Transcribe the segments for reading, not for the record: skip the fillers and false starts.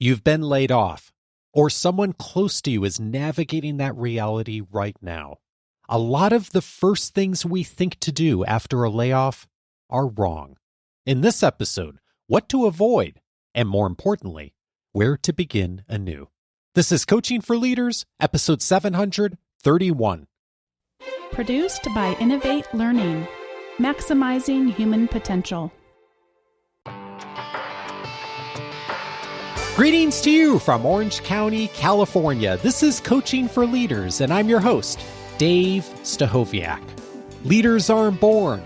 You've been laid off, or someone close to you is navigating that reality right now. A lot of the first things we think to do after a layoff are wrong. In this episode, what to avoid, and more importantly, where to begin anew. This is Coaching for Leaders, episode 731. Produced by Innovate Learning, maximizing human potential. Greetings to you from Orange County, California. This is Coaching for Leaders, and I'm your host, Dave Stachowiak. Leaders aren't born,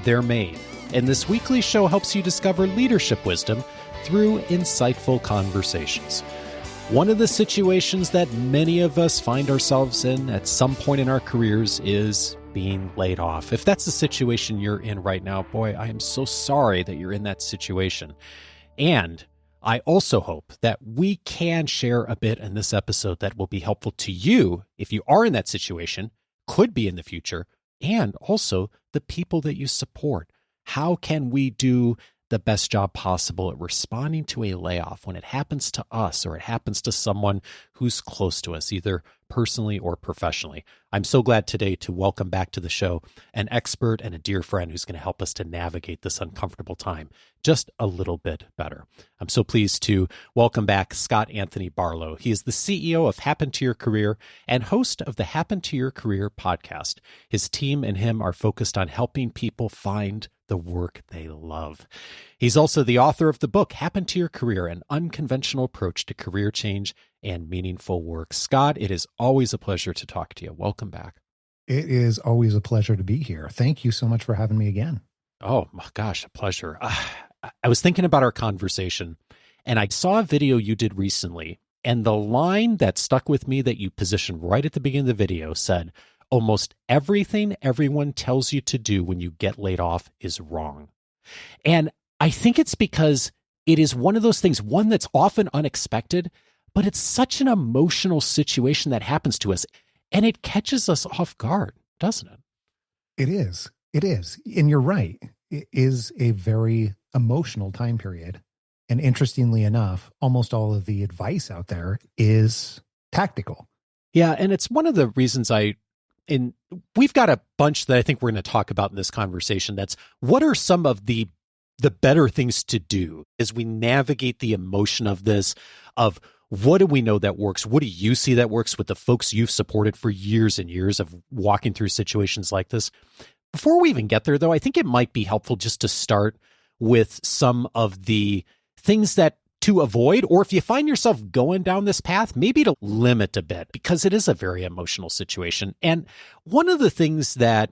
they're made. And this weekly show helps you discover leadership wisdom through insightful conversations. One of the situations that many of us find ourselves in at some point in our careers is being laid off. If that's the situation you're in right now, boy, I am so sorry that you're in that situation. And I also hope that we can share a bit in this episode that will be helpful to you if you are in that situation, could be in the future, and also the people that you support. How can we do the best job possible at responding to a layoff when it happens to us or it happens to someone who's close to us, either personally or professionally? I'm so glad today to welcome back to the show an expert and a dear friend who's going to help us to navigate this uncomfortable time just a little bit better. I'm so pleased to welcome back Scott Anthony Barlow. He is the CEO of Happen to Your Career and host of the Happen to Your Career podcast. His team and him are focused on helping people find the work they love. He's also the author of the book, Happen to Your Career, An Unconventional Approach to Career Change and Meaningful Work. Scott, it is always a pleasure to talk to you. Welcome back. It is always a pleasure to be here. Thank you so much for having me again. Oh my gosh, a pleasure. I was thinking about our conversation and I saw a video you did recently, and the line that stuck with me that you positioned right at the beginning of the video said, almost everything everyone tells you to do when you get laid off is wrong. And I think it's because it is one of those things, one that's often unexpected, but it's such an emotional situation that happens to us, and it catches us off guard, doesn't it? It is. It is. And you're right. It is a very emotional time period. And interestingly enough, almost all of the advice out there is tactical. Yeah. And it's one of the reasons and we've got a bunch that I think we're going to talk about in this conversation. That's what are some of the better things to do as we navigate the emotion of this, of what do we know that works? What do you see that works with the folks you've supported for years and years of walking through situations like this? Before we even get there, though, I think it might be helpful just to start with some of the things that to avoid, or if you find yourself going down this path, maybe to limit a bit, because it is a very emotional situation. And one of the things that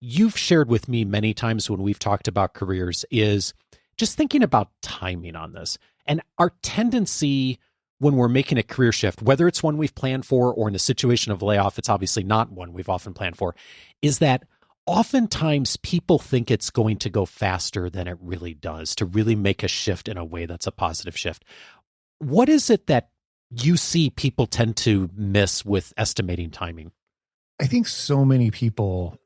you've shared with me many times when we've talked about careers is just thinking about timing on this. And our tendency when we're making a career shift, whether it's one we've planned for or in a situation of layoff, it's obviously not one we've often planned for, is that oftentimes people think it's going to go faster than it really does to really make a shift in a way that's a positive shift. What is it that you see people tend to miss with estimating timing? I think so many people,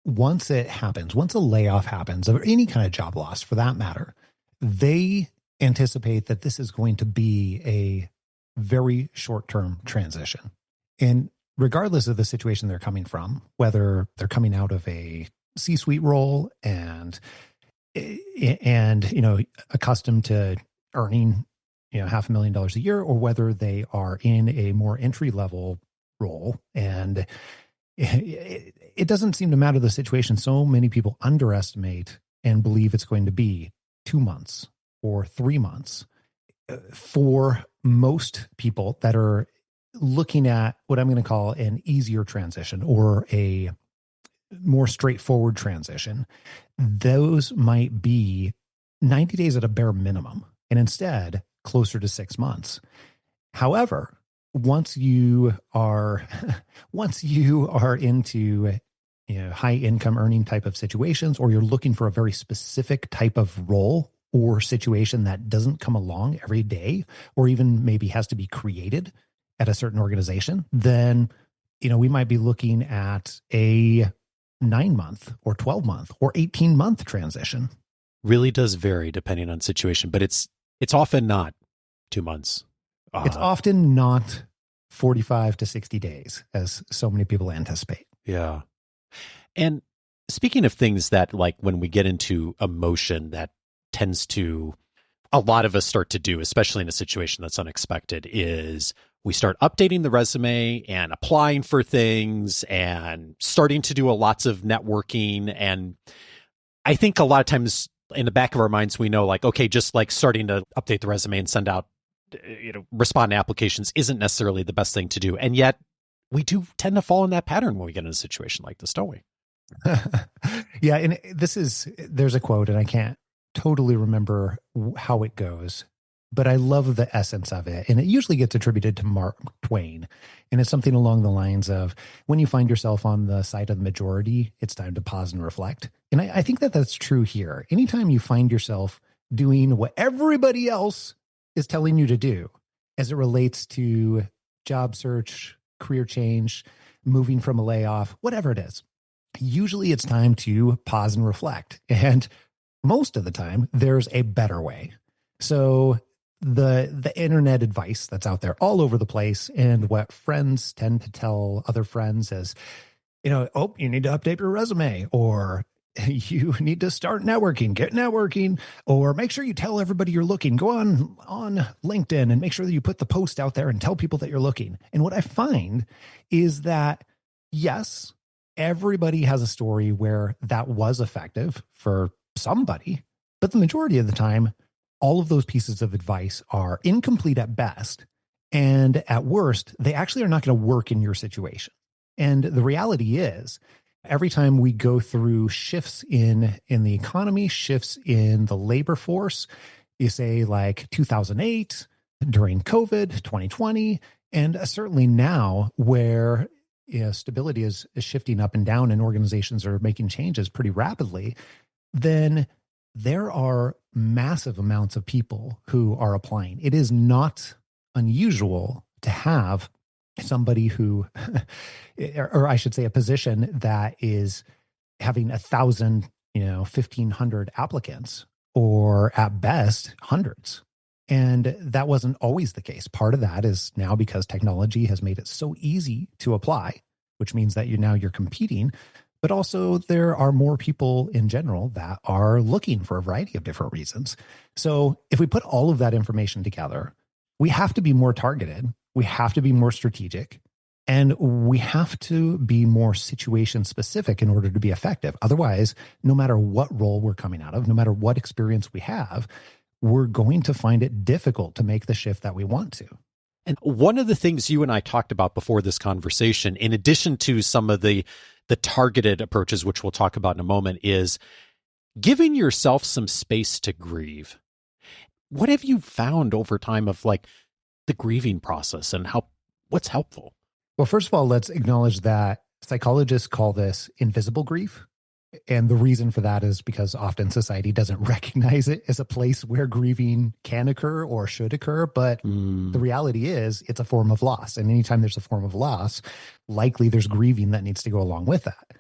once it happens, once a layoff happens, or any kind of job loss for that matter, they anticipate that this is going to be a very short-term transition. And regardless of the situation they're coming from, whether they're coming out of a C-suite role and accustomed to earning $500,000 a year, or whether they are in a more entry-level role, and it doesn't seem to matter the situation. So many people underestimate and believe it's going to be 2 months or 3 months. For most people that are looking at what I'm going to call an easier transition or a more straightforward transition, those might be 90 days at a bare minimum, and instead closer to 6 months. However, once you are into high income earning type of situations, or you're looking for a very specific type of role or situation that doesn't come along every day, or even maybe has to be created at a certain organization, then, we might be looking at a 9-month or 12-month or 18-month transition. Really does vary depending on situation, but it's often not 2 months. It's often not 45 to 60 days, as so many people anticipate. Yeah. And speaking of things that, like, when we get into emotion, that tends to, a lot of us start to do, especially in a situation that's unexpected, is we start updating the resume and applying for things and starting to do lots of networking. And I think a lot of times in the back of our minds, we know, like, okay, just like starting to update the resume and send out, respond to applications isn't necessarily the best thing to do. And yet we do tend to fall in that pattern when we get in a situation like this, don't we? Yeah. And there's a quote, and I can't totally remember how it goes, but I love the essence of it. And it usually gets attributed to Mark Twain. And it's something along the lines of, when you find yourself on the side of the majority, it's time to pause and reflect. And I think that that's true here. Anytime you find yourself doing what everybody else is telling you to do as it relates to job search, career change, moving from a layoff, whatever it is, usually it's time to pause and reflect. And most of the time, there's a better way. So the internet advice that's out there all over the place, and what friends tend to tell other friends is, oh, you need to update your resume, or you need to start networking, get networking, or make sure you tell everybody you're looking. Go on LinkedIn and make sure that you put the post out there and tell people that you're looking. And what I find is that, yes, everybody has a story where that was effective for somebody, but the majority of the time, all of those pieces of advice are incomplete at best. And at worst, they actually are not going to work in your situation. And the reality is, every time we go through shifts in the economy, shifts in the labor force, you say like 2008, during COVID, 2020, and certainly now where stability is shifting up and down and organizations are making changes pretty rapidly, then there are massive amounts of people who are applying. It is not unusual to have somebody who, or I should say a position that is having 1,000, 1,500 applicants, or at best hundreds. And that wasn't always the case. Part of that is now because technology has made it so easy to apply, which means that you're competing. But also there are more people in general that are looking for a variety of different reasons. So if we put all of that information together, we have to be more targeted. We have to be more strategic, and we have to be more situation specific in order to be effective. Otherwise, no matter what role we're coming out of, no matter what experience we have, we're going to find it difficult to make the shift that we want to. And one of the things you and I talked about before this conversation, in addition to some of the targeted approaches, which we'll talk about in a moment, is giving yourself some space to grieve. What have you found over time of like the grieving process and what's helpful? Well, first of all, let's acknowledge that psychologists call this invisible grief. And the reason for that is because often society doesn't recognize it as a place where grieving can occur or should occur. But the reality is it's a form of loss. And anytime there's a form of loss, likely there's grieving that needs to go along with that.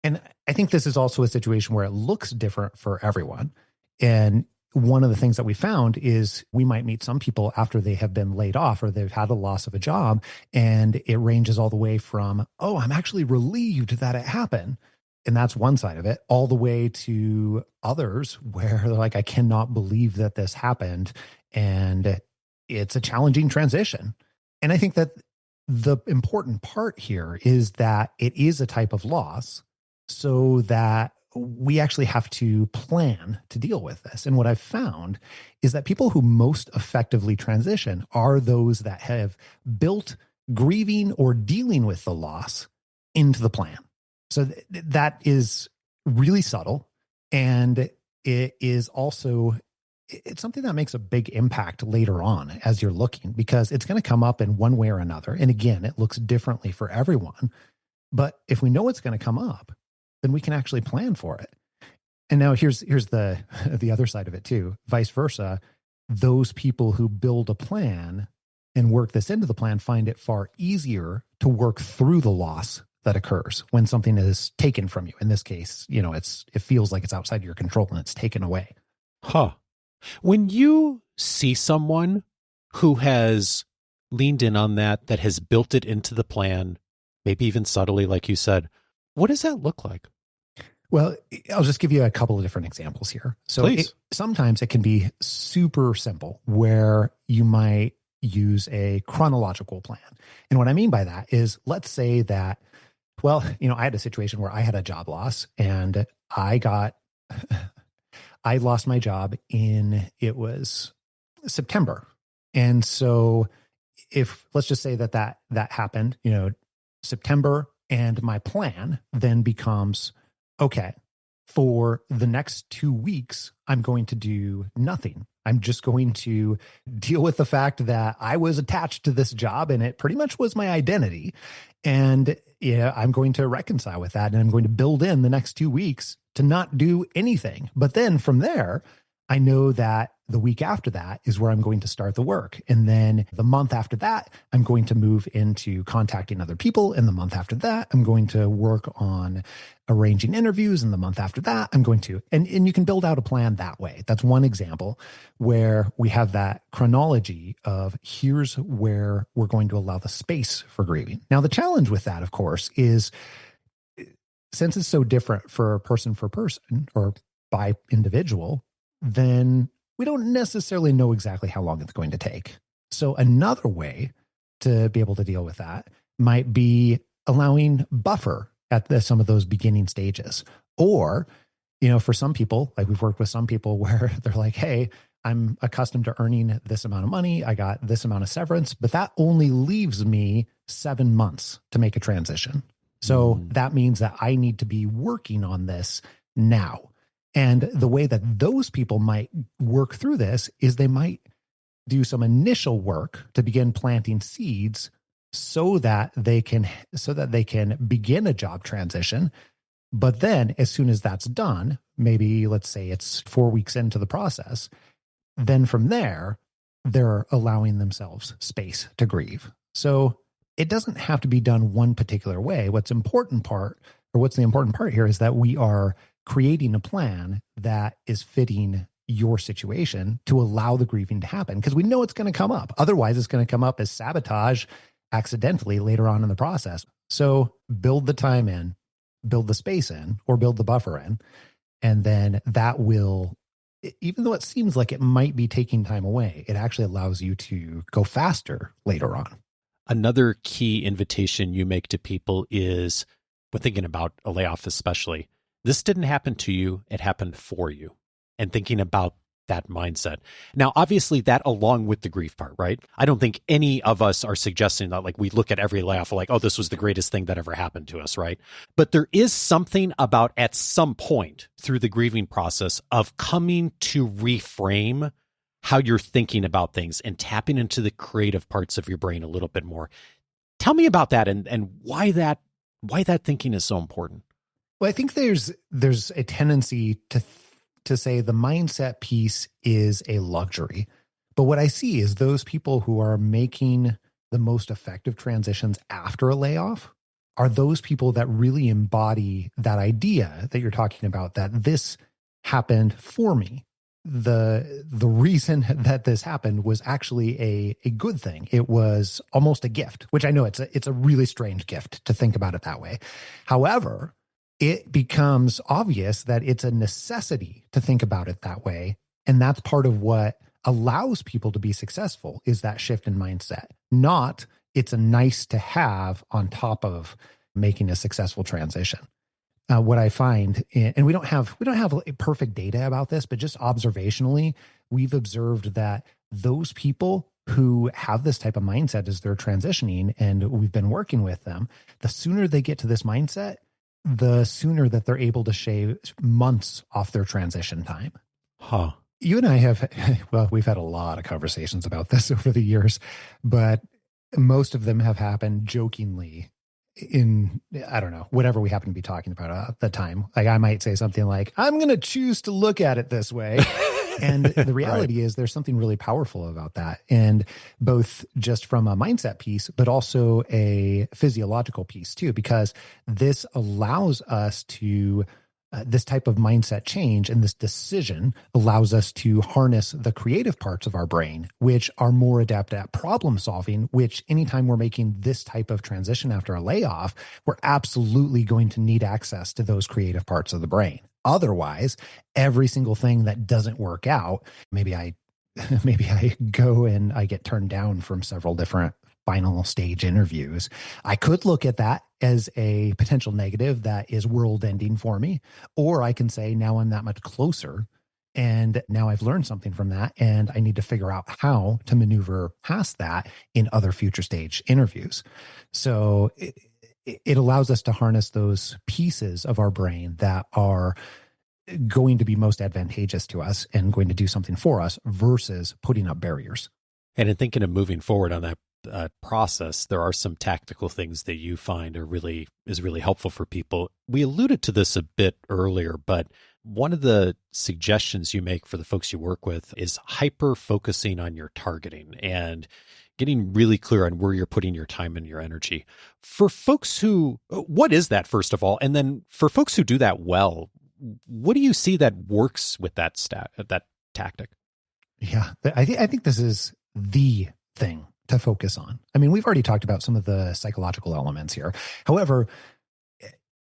And I think this is also a situation where it looks different for everyone. And one of the things that we found is we might meet some people after they have been laid off or they've had a loss of a job, and it ranges all the way from, oh, I'm actually relieved that it happened. And that's one side of it, all the way to others where they're like, I cannot believe that this happened. And it's a challenging transition. And I think that the important part here is that it is a type of loss, so that we actually have to plan to deal with this. And what I've found is that people who most effectively transition are those that have built grieving or dealing with the loss into the plan. So that is really subtle. And it is also, it's something that makes a big impact later on as you're looking, because it's going to come up in one way or another. And again, it looks differently for everyone. But if we know it's going to come up, then we can actually plan for it. And now here's the other side of it too. Vice versa, those people who build a plan and work this into the plan find it far easier to work through the loss that occurs when something is taken from you. In this case, it feels like it's outside your control and it's taken away. Huh. When you see someone who has leaned in on that has built it into the plan, maybe even subtly, like you said, what does that look like? Well, I'll just give you a couple of different examples here. So sometimes it can be super simple where you might use a chronological plan. And what I mean by that is, let's say that, well, I had a situation where I had a job loss and I lost my job it was September. And so let's just say that happened, September, and my plan then becomes, okay, for the next 2 weeks, I'm going to do nothing. I'm just going to deal with the fact that I was attached to this job and it pretty much was my identity. And I'm going to reconcile with that. And I'm going to build in the next 2 weeks to not do anything. But then from there, I know that the week after that is where I'm going to start the work. And then the month after that, I'm going to move into contacting other people. And the month after that, I'm going to work on arranging interviews. And the month after that, I'm going to, and you can build out a plan that way. That's one example where we have that chronology of here's where we're going to allow the space for grieving. Now, the challenge with that, of course, is since it's so different for person or by individual, then we don't necessarily know exactly how long it's going to take. So another way to be able to deal with that might be allowing buffer at some of those beginning stages. Or, for some people, like we've worked with some people where they're like, hey, I'm accustomed to earning this amount of money. I got this amount of severance, but that only leaves me 7 months to make a transition. So that means that I need to be working on this now. And the way that those people might work through this is they might do some initial work to begin planting seeds so that they can begin a job transition. But then as soon as that's done, maybe let's say it's 4 weeks into the process, then from there, they're allowing themselves space to grieve. So it doesn't have to be done one particular way. What's the important part here is that we are creating a plan that is fitting your situation to allow the grieving to happen, because we know it's going to come up. Otherwise, it's going to come up as sabotage accidentally later on in the process. So build the time in, build the space in, or build the buffer in. And then that will, even though it seems like it might be taking time away, it actually allows you to go faster later on. Another key invitation you make to people is, when thinking about a layoff especially, this didn't happen to you, it happened for you. And thinking about that mindset. Now, obviously that along with the grief part, right? I don't think any of us are suggesting that like we look at every layoff like, oh, this was the greatest thing that ever happened to us, right? But there is something about at some point through the grieving process of coming to reframe how you're thinking about things and tapping into the creative parts of your brain a little bit more. Tell me about that and why that thinking is so important. Well, I think there's a tendency to say the mindset piece is a luxury. But what I see is those people who are making the most effective transitions after a layoff are those people that really embody that idea that you're talking about, that this happened for me. The reason that this happened was actually a good thing. It was almost a gift, which I know it's a really strange gift to think about it that way. However, it becomes obvious that it's a necessity to think about it that way. And that's part of what allows people to be successful, is that shift in mindset. Not it's a nice to have on top of making a successful transition. What I find, and we don't have perfect data about this, but just observationally, we've observed that those people who have this type of mindset as they're transitioning, and we've been working with them, the sooner they get to this mindset, the sooner that they're able to shave months off their transition time. Huh. You and I we've had a lot of conversations about this over the years, but most of them have happened jokingly in, I don't know, whatever we happen to be talking about at the time. Like I might say something like, I'm going to choose to look at it this way. And the reality is there's something really powerful about that. And both just from a mindset piece, but also a physiological piece too, because this allows us to this type of mindset change and this decision allows us to harness the creative parts of our brain, which are more adept at problem solving, which anytime we're making this type of transition after a layoff, we're absolutely going to need access to those creative parts of the brain. Otherwise, every single thing that doesn't work out, maybe I go and I get turned down from several different final stage interviews. I could look at that as a potential negative that is world ending for me, or I can say now I'm that much closer and now I've learned something from that and I need to figure out how to maneuver past that in other future stage interviews. So it allows us to harness those pieces of our brain that are going to be most advantageous to us and going to do something for us versus putting up barriers. And in thinking of moving forward on that process, there are some tactical things that you find is really helpful for people. We alluded to this a bit earlier, but one of the suggestions you make for the folks you work with is hyper focusing on your targeting and getting really clear on where you're putting your time and your energy. For folks what is that, first of all? And then for folks who do that well, what do you see that works with that tactic? Yeah, I think this is the thing to focus on. I mean, we've already talked about some of the psychological elements here. However,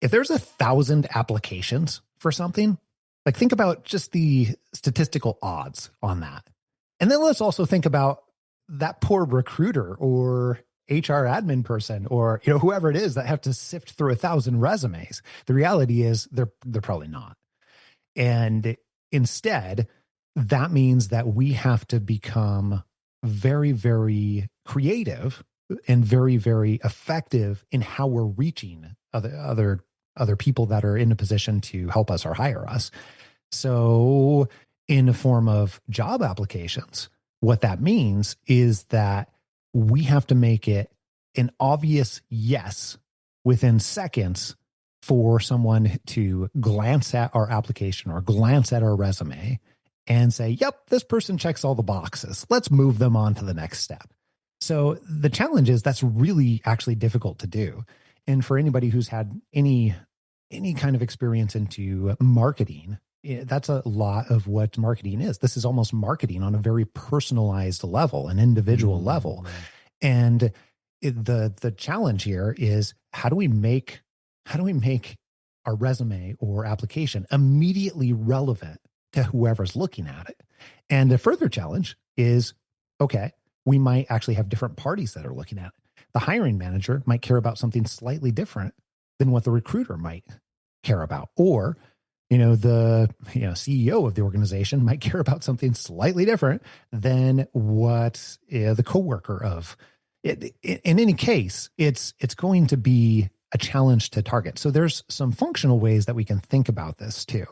if there's 1,000 applications for something, like think about just the statistical odds on that. And then let's also think about that poor recruiter or HR admin person or whoever it is that have to sift through 1,000 resumes. The reality is they're probably not. And instead, that means that we have to become very, very creative and very, very effective in how we're reaching other people that are in a position to help us or hire us. So in the form of job applications, what that means is that we have to make it an obvious yes within seconds for someone to glance at our application or glance at our resume and say, yep, this person checks all the boxes. Let's move them on to the next step. So the challenge is that's really actually difficult to do. And for anybody who's had any kind of experience into marketing, that's a lot of what marketing is. This is almost marketing on a very personalized level, an individual level. And the challenge here is how do we make our resume or application immediately relevant to whoever's looking at it? And the further challenge is, okay, we might actually have different parties that are looking at it. The hiring manager might care about something slightly different than what the recruiter might care about. Or, the CEO of the organization might care about something slightly different than what the coworker of it. In any case, it's going to be a challenge to target. So there's some functional ways that we can think about this too.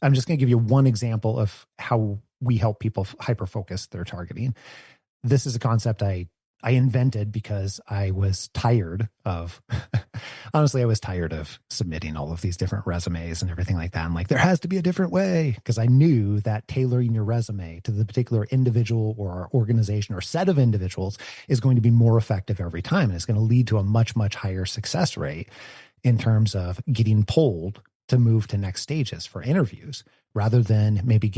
I'm just going to give you one example of how we help people hyper-focus their targeting. This is a concept I invented because I was tired of, honestly, I was tired of submitting all of these different resumes and everything like that. I'm like, there has to be a different way, because I knew that tailoring your resume to the particular individual or organization or set of individuals is going to be more effective every time. And it's going to lead to a much, much higher success rate in terms of getting pulled to move to next stages for interviews, rather than maybe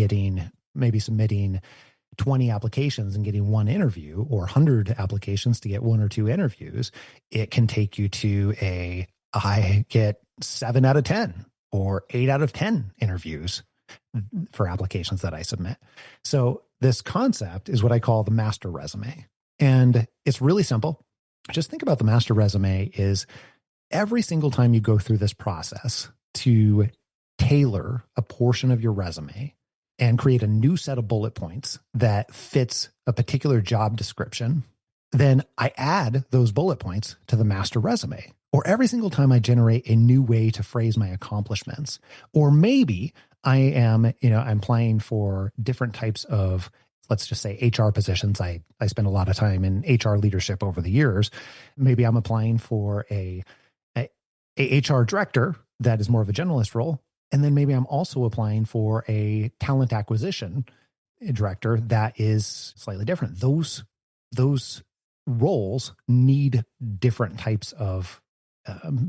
submitting 20 applications and getting one interview, or 100 applications to get one or two interviews. It can take you to I get 7 out of 10 or 8 out of 10 interviews for applications that I submit. So this concept is what I call the master resume. And it's really simple. Just think about the master resume is every single time you go through this process to tailor a portion of your resume and create a new set of bullet points that fits a particular job description, then I add those bullet points to the master resume. Or every single time I generate a new way to phrase my accomplishments, or maybe I'm applying for different types of, let's just say, HR positions. I spend a lot of time in HR leadership over the years. Maybe I'm applying for a HR director that is more of a generalist role. And then maybe I'm also applying for a talent acquisition director that is slightly different. Those roles need different types of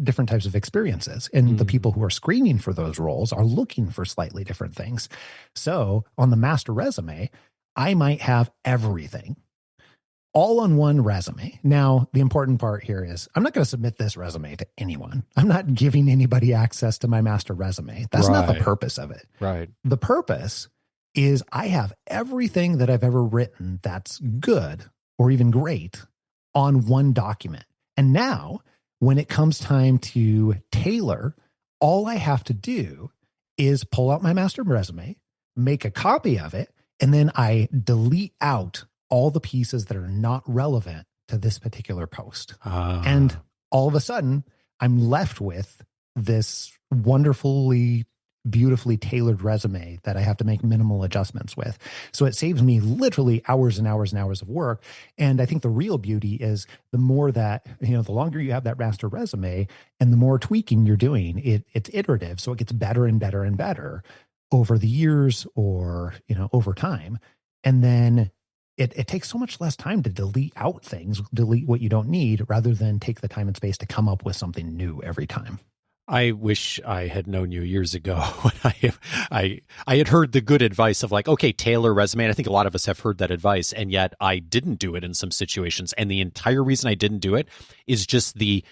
different types of experiences. And the people who are screening for those roles are looking for slightly different things. So on the master resume, I might have everything all on one resume. Now, the important part here is I'm not going to submit this resume to anyone. I'm not giving anybody access to my master resume. That's not the purpose of it. Right. The purpose is I have everything that I've ever written that's good or even great on one document. And now when it comes time to tailor, all I have to do is pull out my master resume, make a copy of it, and then I delete out all the pieces that are not relevant to this particular post. And all of a sudden, I'm left with this wonderfully, beautifully tailored resume that I have to make minimal adjustments with. So it saves me literally hours and hours and hours of work. And I think the real beauty is the more that, the longer you have that master resume and the more tweaking you're doing, it's iterative. So it gets better and better and better over the years or, over time. And then it takes so much less time to delete out things, delete what you don't need, rather than take the time and space to come up with something new every time. I wish I had known you years ago when I had heard the good advice of like, okay, tailor resume. And I think a lot of us have heard that advice, and yet I didn't do it in some situations. And the entire reason I didn't do it is just the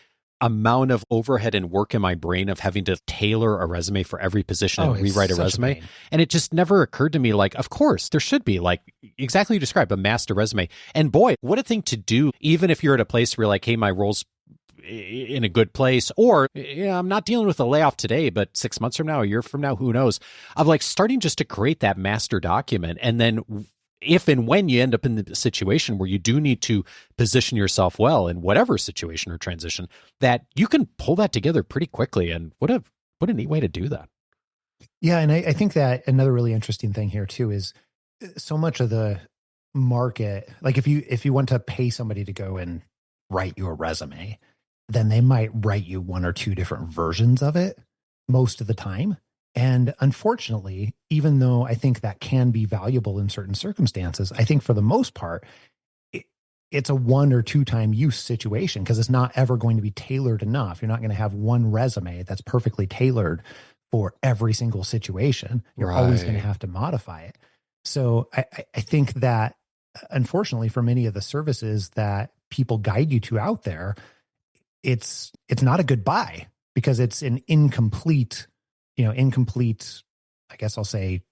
amount of overhead and work in my brain of having to tailor a resume for every position and rewrite a resume. And it just never occurred to me, like, of course, there should be, like, exactly you described, a master resume. And boy, what a thing to do, even if you're at a place where you're like, hey, my role's in a good place, or I'm not dealing with a layoff today, but 6 months from now, a year from now, who knows, of like starting just to create that master document. And then if and when you end up in the situation where you do need to position yourself well in whatever situation or transition, that you can pull that together pretty quickly. And what a neat way to do that. Yeah. And I think that another really interesting thing here too is so much of the market, like if you want to pay somebody to go and write your resume, then they might write you one or two different versions of it most of the time. And unfortunately, even though I think that can be valuable in certain circumstances, I think for the most part, it's a 1 or 2 time use situation because it's not ever going to be tailored enough. You're not going to have one resume that's perfectly tailored for every single situation. You're always going to have to modify it. So I think that unfortunately for many of the services that people guide you to out there, it's not a good buy because it's an incomplete, I guess I'll say,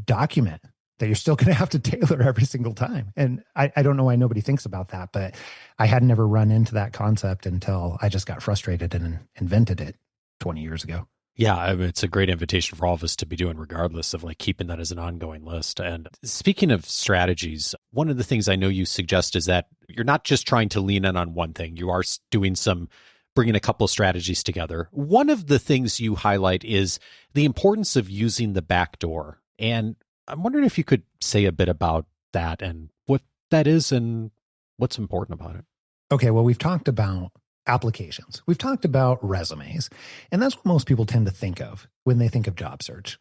document that you're still going to have to tailor every single time. And I don't know why nobody thinks about that, but I had never run into that concept until I just got frustrated and invented it 20 years ago. Yeah, I mean, it's a great invitation for all of us to be doing, regardless of like keeping that as an ongoing list. And speaking of strategies, one of the things I know you suggest is that you're not just trying to lean in on one thing. You are doing bringing a couple of strategies together. One of the things you highlight is the importance of using the back door. And I'm wondering if you could say a bit about that and what that is and what's important about it. Okay, well, we've talked about applications. We've talked about resumes, and that's what most people tend to think of when they think of job search.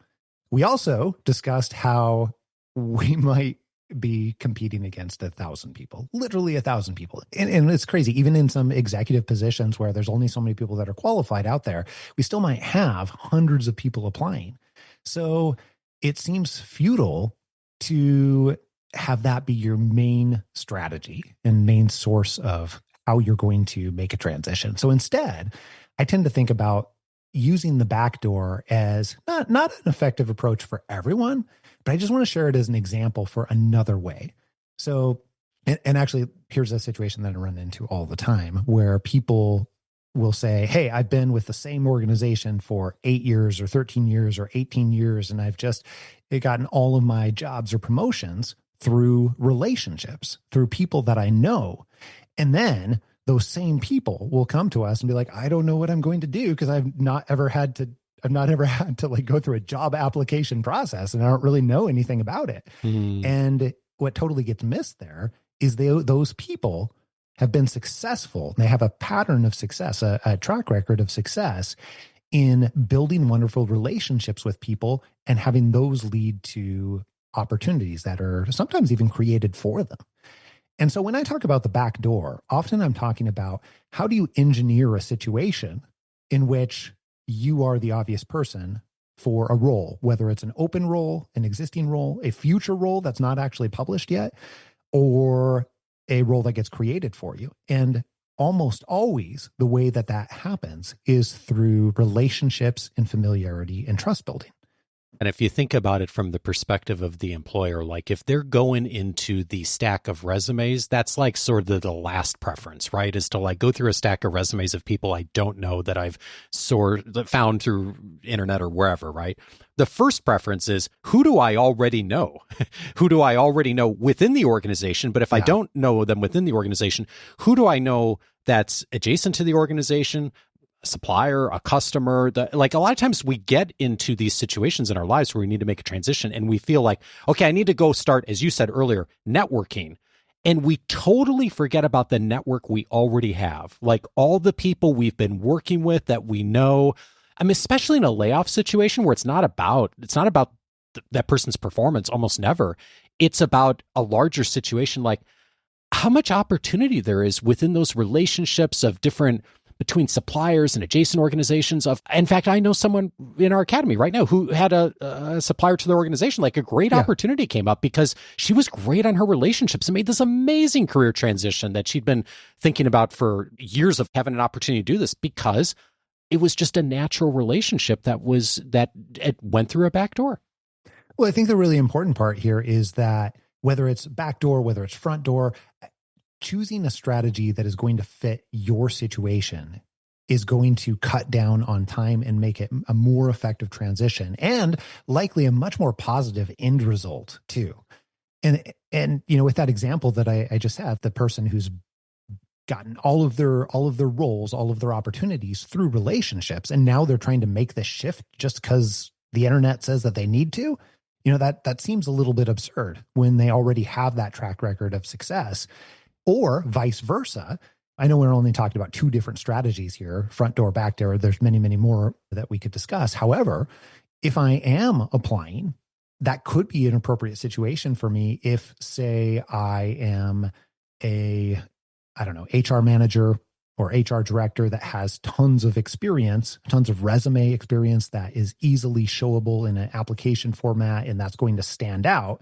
We also discussed how we might be competing against 1,000 people, literally 1,000 people. And it's crazy. Even in some executive positions where there's only so many people that are qualified out there, we still might have hundreds of people applying. So it seems futile to have that be your main strategy and main source of how you're going to make a transition. So instead, I tend to think about using the back door as not an effective approach for everyone, but I just want to share it as an example for another way. So, and actually, here's a situation that I run into all the time where people will say, hey, I've been with the same organization for 8 years or 13 years or 18 years, and I've just gotten all of my jobs or promotions through relationships, through people that I know. And then those same people will come to us and be like, I don't know what I'm going to do because I've not ever had to like go through a job application process and I don't really know anything about it. And what totally gets missed there is those people have been successful. They have a pattern of success, a track record of success in building wonderful relationships with people and having those lead to opportunities that are sometimes even created for them. And so when I talk about the back door, often I'm talking about how do you engineer a situation in which you are the obvious person for a role, whether it's an open role, an existing role, a future role that's not actually published yet, or a role that gets created for you. And almost always the way that that happens is through relationships and familiarity and trust building. And if you think about it from the perspective of the employer, like if they're going into the stack of resumes, that's like sort of the last preference, right? Is to like go through a stack of resumes of people I don't know that I've found through internet or wherever, right? The first preference is, who do I already know? Who do I already know within the organization? But if I don't know them within the organization, who do I know that's adjacent to the organization? A supplier, a customer, like a lot of times we get into these situations in our lives where we need to make a transition and we feel like, okay, I need to go start, as you said earlier, networking. And we totally forget about the network we already have, like all the people we've been working with that we know. I mean, especially in a layoff situation where it's not about that person's performance, almost never. It's about a larger situation, like how much opportunity there is within those relationships of different between suppliers and adjacent organizations. In fact, I know someone in our academy right now who had a supplier to their organization. Like a great opportunity came up because she was great on her relationships and made this amazing career transition that she'd been thinking about for years of having an opportunity to do this because it was just a natural relationship that it went through a back door. Well, I think the really important part here is that whether it's back door, whether it's front door, choosing a strategy that is going to fit your situation is going to cut down on time and make it a more effective transition and likely a much more positive end result too. And with that example that I just had, the person who's gotten all of their roles, all of their opportunities through relationships, and now they're trying to make this shift just because the internet says that they need to, that seems a little bit absurd when they already have that track record of success. Or vice versa. I know we're only talking about two different strategies here, front door, back door. There's many, many more that we could discuss. However, if I am applying, that could be an appropriate situation for me if, say, I am HR manager or HR director that has tons of experience, tons of resume experience that is easily showable in an application format, and that's going to stand out.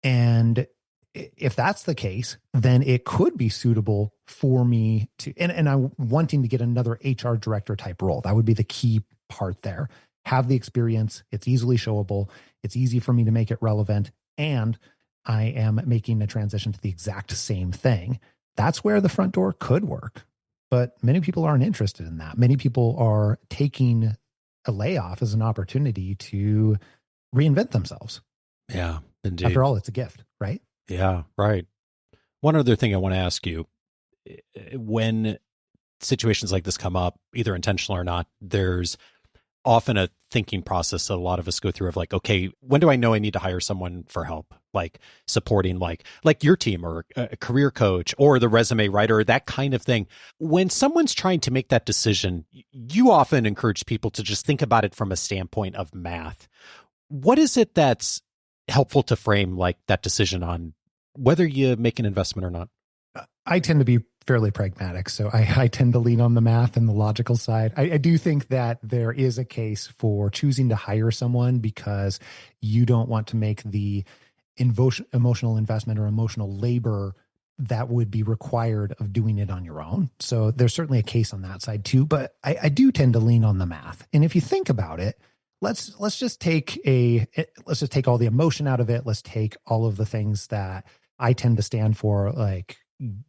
And if that's the case, then it could be suitable for me to, and I'm wanting to get another HR director type role. That would be the key part there. Have the experience. It's easily showable. It's easy for me to make it relevant. And I am making a transition to the exact same thing. That's where the front door could work. But many people aren't interested in that. Many people are taking a layoff as an opportunity to reinvent themselves. Yeah, indeed. After all, it's a gift, right? Yeah, right. One other thing I want to ask you, when situations like this come up, either intentional or not, there's often a thinking process that a lot of us go through of like, okay, when do I know I need to hire someone for help? Like supporting like your team or a career coach or the resume writer, that kind of thing. When someone's trying to make that decision, you often encourage people to just think about it from a standpoint of math. What is it that's helpful to frame like that decision on whether you make an investment or not? I tend to be fairly pragmatic. So I tend to lean on the math and the logical side. I do think that there is a case for choosing to hire someone because you don't want to make the emotional investment or emotional labor that would be required of doing it on your own. So there's certainly a case on that side too, but I do tend to lean on the math. And if you think about it, let's just take all the emotion out of it. Let's take all of the things that I tend to stand for, like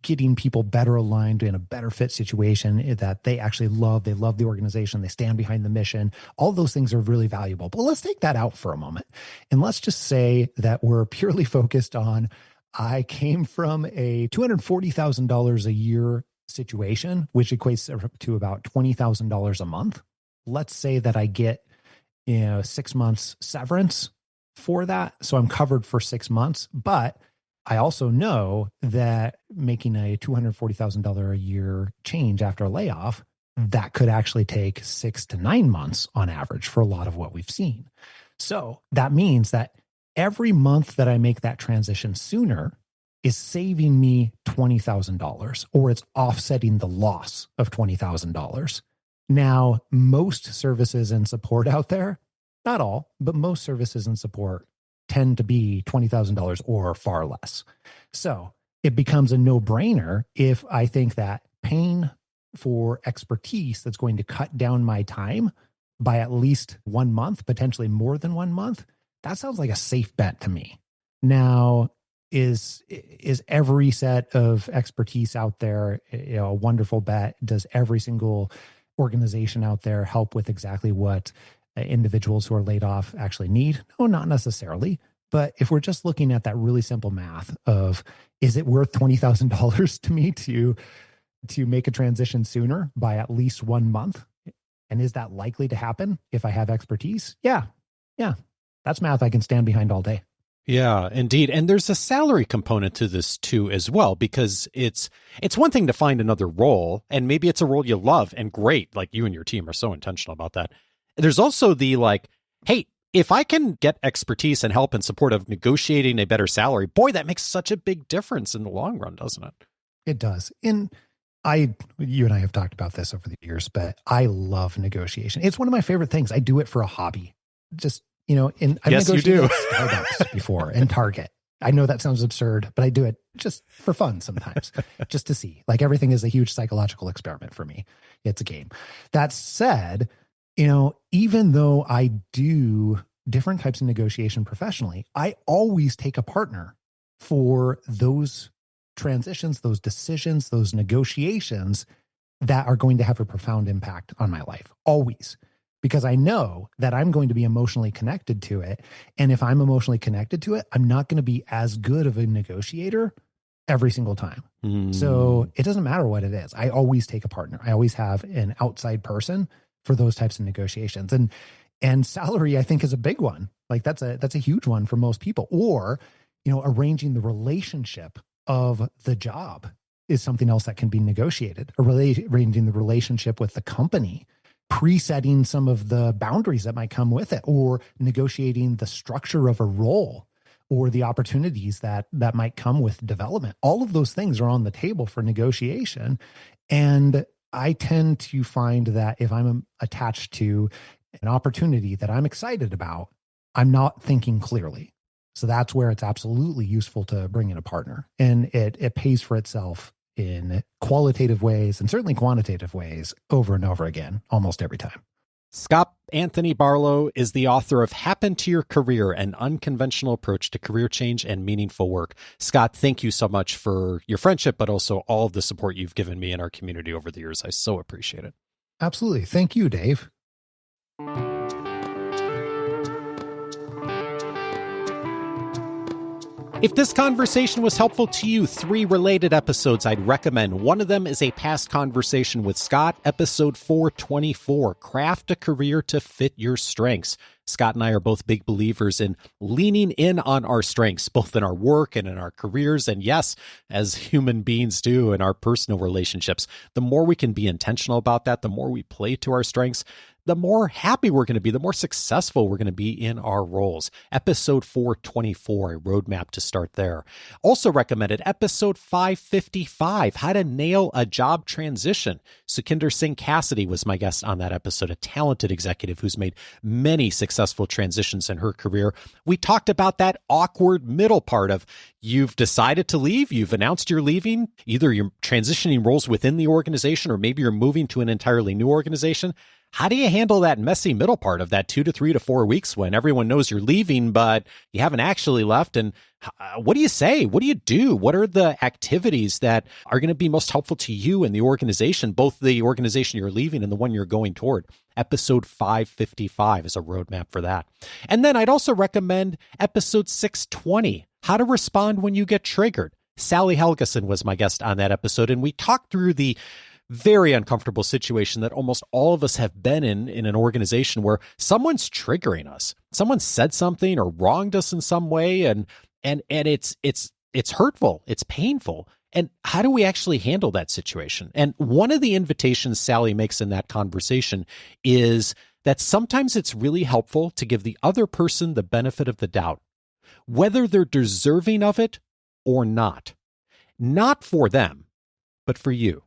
getting people better aligned in a better fit situation that they actually love. They love the organization. They stand behind the mission. All those things are really valuable. But let's take that out for a moment. And let's just say that we're purely focused on, I came from a $240,000 a year situation, which equates to about $20,000 a month. Let's say that I get 6 months severance for that. So I'm covered for 6 months, but I also know that making a $240,000 a year change after a layoff, that could actually take 6 to 9 months on average for a lot of what we've seen. So that means that every month that I make that transition sooner is saving me $20,000 or it's offsetting the loss of $20,000. Now, most services and support out there, not all, but most services and support tend to be $20,000 or far less. So it becomes a no-brainer if I think that paying for expertise that's going to cut down my time by at least 1 month, potentially more than 1 month, that sounds like a safe bet to me. Now, is every set of expertise out there, a wonderful bet? Does every single organization out there help with exactly what individuals who are laid off actually need? No, not necessarily. But if we're just looking at that really simple math of, is it worth $20,000 to me to make a transition sooner by at least 1 month? And is that likely to happen if I have expertise? Yeah. That's math I can stand behind all day. Yeah, indeed. And there's a salary component to this too as well, because it's one thing to find another role, and maybe it's a role you love and great, like you and your team are so intentional about that. There's also the like, hey, if I can get expertise and help and support of negotiating a better salary, boy, that makes such a big difference in the long run, doesn't it? It does. You and I have talked about this over the years, but I love negotiation. It's one of my favorite things. I do it for a hobby. Just, I've yes, you do. at Starbucks before and Target. I know that sounds absurd, but I do it just for fun sometimes, just to see. Like, everything is a huge psychological experiment for me. It's a game. That said, even though I do different types of negotiation professionally, I always take a partner for those transitions, those decisions, those negotiations that are going to have a profound impact on my life. Always. Because I know that I'm going to be emotionally connected to it. And if I'm emotionally connected to it, I'm not going to be as good of a negotiator every single time. So it doesn't matter what it is. I always take a partner. I always have an outside person for those types of negotiations. And salary, I think, is a big one. Like, that's a huge one for most people. Or, arranging the relationship of the job is something else that can be negotiated. Arranging the relationship with the company, presetting some of the boundaries that might come with it, or negotiating the structure of a role or the opportunities that might come with development. All of those things are on the table for negotiation. And I tend to find that if I'm attached to an opportunity that I'm excited about, I'm not thinking clearly. So that's where it's absolutely useful to bring in a partner. And it pays for itself in qualitative ways and certainly quantitative ways over and over again, almost every time. Scott Anthony Barlow is the author of Happen to Your Career, an Unconventional Approach to Career Change and Meaningful Work. Scott, thank you so much for your friendship, but also all of the support you've given me and our community over the years. I so appreciate it. Absolutely. Thank you, Dave. If this conversation was helpful to you, 3 related episodes I'd recommend. One of them is a past conversation with Scott, episode 424, Craft a Career to Fit Your Strengths. Scott and I are both big believers in leaning in on our strengths, both in our work and in our careers. And yes, as human beings do in our personal relationships, the more we can be intentional about that, the more we play to our strengths, the more happy we're going to be, the more successful we're going to be in our roles. Episode 424, a roadmap to start there. Also recommended episode 555, How to Nail a Job Transition. Sukhinder Singh Cassidy was my guest on that episode, a talented executive who's made many successful transitions in her career. We talked about that awkward middle part of you've decided to leave, you've announced you're leaving, either you're transitioning roles within the organization or maybe you're moving to an entirely new organization. How do you handle that messy middle part of that 2 to 3 to 4 weeks when everyone knows you're leaving, but you haven't actually left? And what do you say? What do you do? What are the activities that are going to be most helpful to you and the organization, both the organization you're leaving and the one you're going toward? Episode 555 is a roadmap for that. And then I'd also recommend episode 620, How to Respond When You Get Triggered. Sally Helgeson was my guest on that episode, and we talked through the very uncomfortable situation that almost all of us have been in an organization where someone's triggering us. Someone said something or wronged us in some way, and it's hurtful, it's painful. And how do we actually handle that situation? And one of the invitations Sally makes in that conversation is that sometimes it's really helpful to give the other person the benefit of the doubt, whether they're deserving of it or not. Not for them, but for you.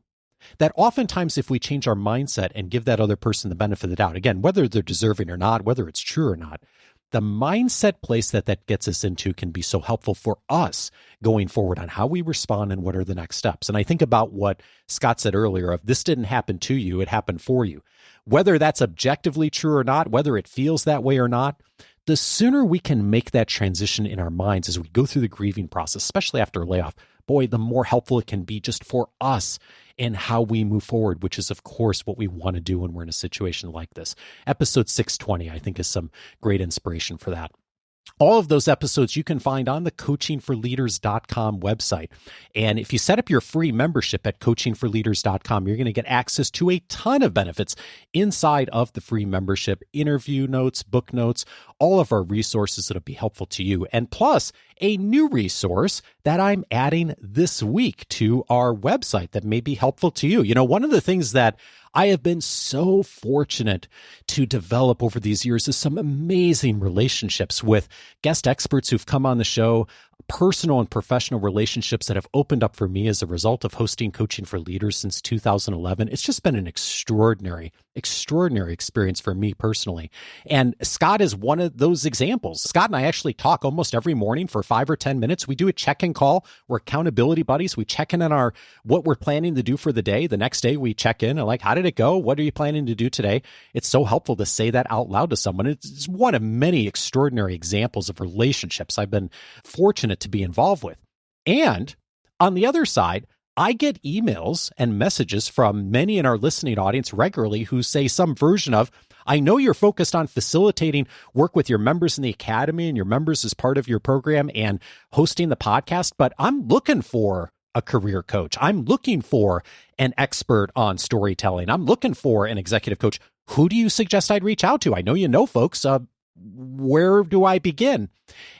That oftentimes if we change our mindset and give that other person the benefit of the doubt, again, whether they're deserving or not, whether it's true or not, the mindset place that gets us into can be so helpful for us going forward on how we respond and what are the next steps. And I think about what Scott said earlier of this didn't happen to you, it happened for you. Whether that's objectively true or not, whether it feels that way or not, the sooner we can make that transition in our minds as we go through the grieving process, especially after a layoff, boy, the more helpful it can be just for us in how we move forward, which is, of course, what we want to do when we're in a situation like this. Episode 620, I think, is some great inspiration for that. All of those episodes you can find on the coachingforleaders.com website. And if you set up your free membership at coachingforleaders.com, you're going to get access to a ton of benefits inside of the free membership, interview notes, book notes, all of our resources that'll be helpful to you. And plus, a new resource that I'm adding this week to our website that may be helpful to you. You know, one of the things that I have been so fortunate to develop over these years is some amazing relationships with guest experts who've come on the show, personal and professional relationships that have opened up for me as a result of hosting Coaching for Leaders since 2011. It's just been an extraordinary experience for me personally. And Scott is one of those examples. Scott and I actually talk almost every morning for 5 or 10 minutes. We do a check-in call. We're accountability buddies. We check in on what we're planning to do for the day. The next day we check in and like, how did it go? What are you planning to do today? It's so helpful to say that out loud to someone. It's one of many extraordinary examples of relationships I've been fortunate to be involved with. And on the other side, I get emails and messages from many in our listening audience regularly who say some version of, I know you're focused on facilitating work with your members in the academy and your members as part of your program and hosting the podcast, but I'm looking for a career coach. I'm looking for an expert on storytelling. I'm looking for an executive coach. Who do you suggest I'd reach out to? I know you know folks. Where do I begin?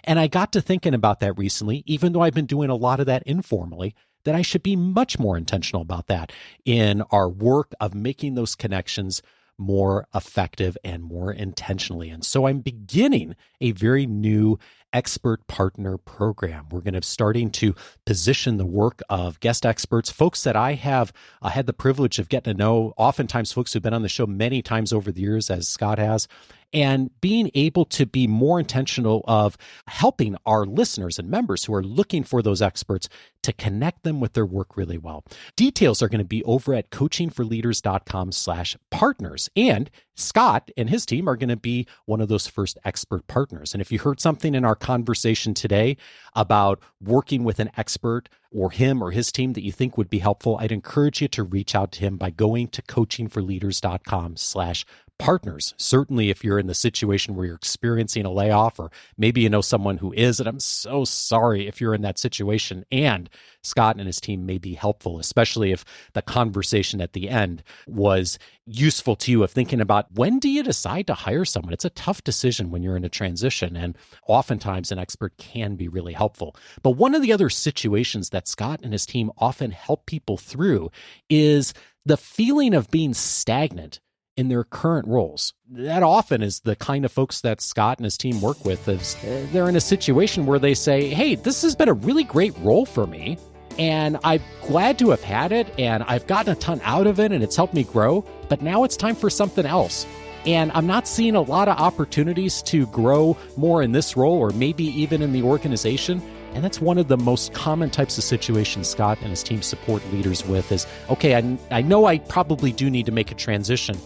And I got to thinking about that recently, even though I've been doing a lot of that informally, that I should be much more intentional about that in our work of making those connections more effective and more intentionally. And so I'm beginning a very new expert partner program. We're going to starting to position the work of guest experts, folks that I have had the privilege of getting to know, oftentimes folks who've been on the show many times over the years, as Scott has, and being able to be more intentional of helping our listeners and members who are looking for those experts to connect them with their work really well. Details are going to be over at coachingforleaders.com/partners. And Scott and his team are going to be one of those first expert partners. And if you heard something in our conversation today about working with an expert or him or his team that you think would be helpful, I'd encourage you to reach out to him by going to coachingforleaders.com/partners. Certainly, if you're in the situation where you're experiencing a layoff, or maybe you know someone who is, and I'm so sorry if you're in that situation, and Scott and his team may be helpful, especially if the conversation at the end was useful to you of thinking about, when do you decide to hire someone? It's a tough decision when you're in a transition, and oftentimes an expert can be really helpful. But one of the other situations that Scott and his team often help people through is the feeling of being stagnant in their current roles. That often is the kind of folks that Scott and his team work with. Is they're in a situation where they say, hey, this has been a really great role for me, and I'm glad to have had it, and I've gotten a ton out of it, and it's helped me grow, but now it's time for something else. And I'm not seeing a lot of opportunities to grow more in this role, or maybe even in the organization. And that's one of the most common types of situations Scott and his team support leaders with is, okay, I know I probably do need to make a transition,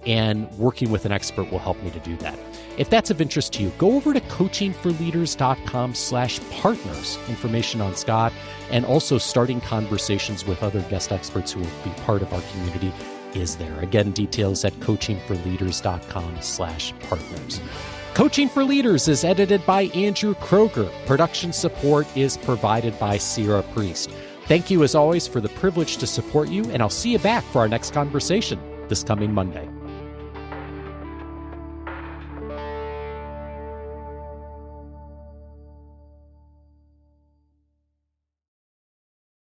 and working with an expert will help me to do that. If that's of interest to you, go over to coachingforleaders.com/partners. Information on Scott and also starting conversations with other guest experts who will be part of our community is there. Again, details at coachingforleaders.com/partners. Coaching for Leaders is edited by Andrew Kroger. Production support is provided by Sierra Priest. Thank you as always for the privilege to support you, and I'll see you back for our next conversation this coming Monday.